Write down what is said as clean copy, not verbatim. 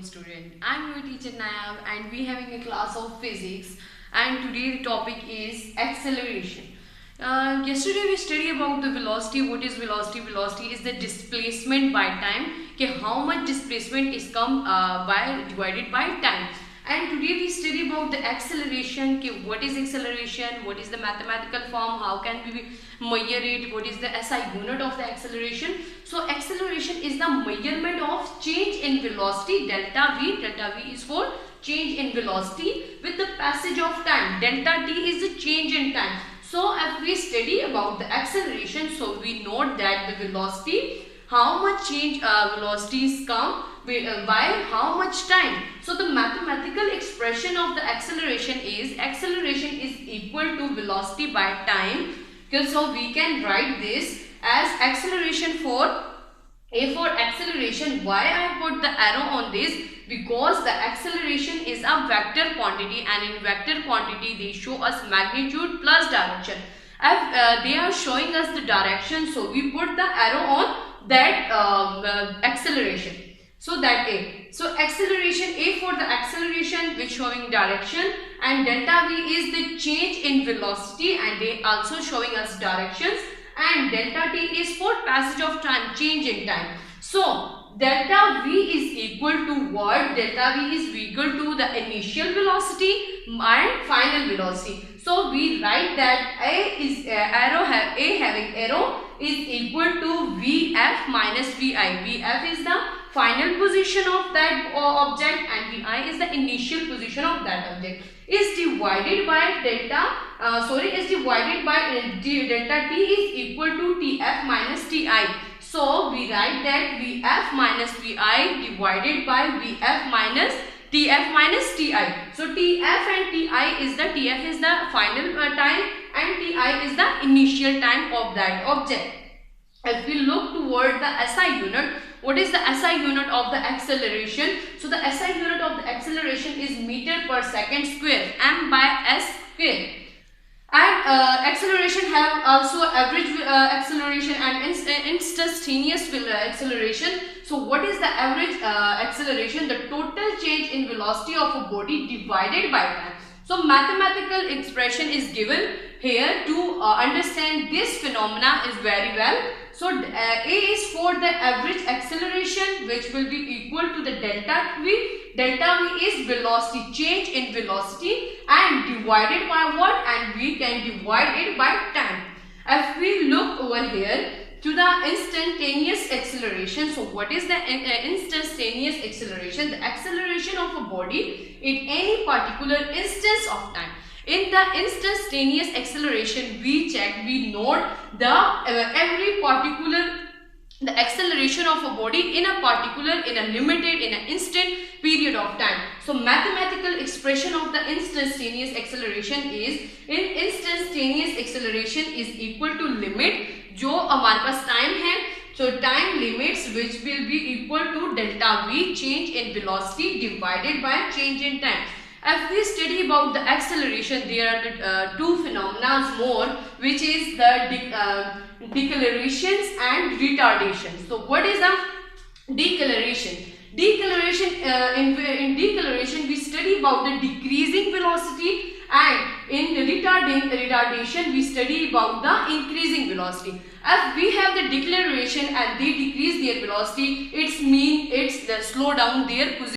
student. I'm your teacher Nayab and we having a class of physics, and today the topic is acceleration. Yesterday we studied about the velocity. What is velocity? Velocity is the displacement by time. Okay, how much displacement is come by divided by time. And today we study about the acceleration. Okay, what is acceleration? What is the mathematical form? How can we measure it? What is the SI unit of the acceleration? So acceleration is the measurement of change in velocity, delta V. Delta V is for change in velocity with the passage of time. Delta T is the change in time. So if we study about the acceleration, so we note that the velocity, how much change velocities come by how much time. So the mathematical expression of the acceleration is equal to velocity by time. Okay, so we can write this as acceleration for acceleration. Why I put the arrow on this? Because the acceleration is a vector quantity, and in vector quantity they show us magnitude plus direction. If they are showing us the direction, so we put the arrow on that acceleration. So that A. So acceleration A for the acceleration which showing direction, and delta V is the change in velocity and they also showing us directions, and delta T is for passage of time, change in time. So delta V is equal to what? Delta V is equal to the initial velocity and final velocity. So we write that A having arrow is equal to Vf minus Vi. Vf is the final position of that object and Vi is the initial position of that object. Is divided by delta T is equal to Tf minus Ti. So we write that Vf minus Vi divided by Vf minus Tf minus Ti. So Tf and Ti is the Tf is the final time and Ti is the initial time of that object. If we look toward the SI unit, what is the SI unit of the acceleration? So the SI unit of the acceleration is meter per second square, m by s square. And acceleration have also average acceleration and instantaneous acceleration. So what is the average acceleration? The total change in velocity of a body divided by time. So mathematical expression is given here to understand this phenomena is very well. So A is for the average acceleration which will be equal to the delta V. Delta V is velocity, change in velocity, and divided by what? And we can divide it by time. If we look over here to the instantaneous acceleration, so what is the instantaneous acceleration? The acceleration of a body in any particular instance of time. In the instantaneous acceleration, we note the acceleration of a body in a limited, in an instant period of time. So mathematical expression of the instantaneous acceleration is instantaneous acceleration is equal to limit जो हमारे पास time है. So time limits which will be equal to delta V, change in velocity divided by change in time. If we study about the acceleration, there are the two phenomena more, which is the decelerations and retardations. So what is the deceleration? In deceleration we study about the decreasing velocity, and in retardation we study about the increasing velocity. If we have the deceleration and they decrease their velocity, it's the slow down their position.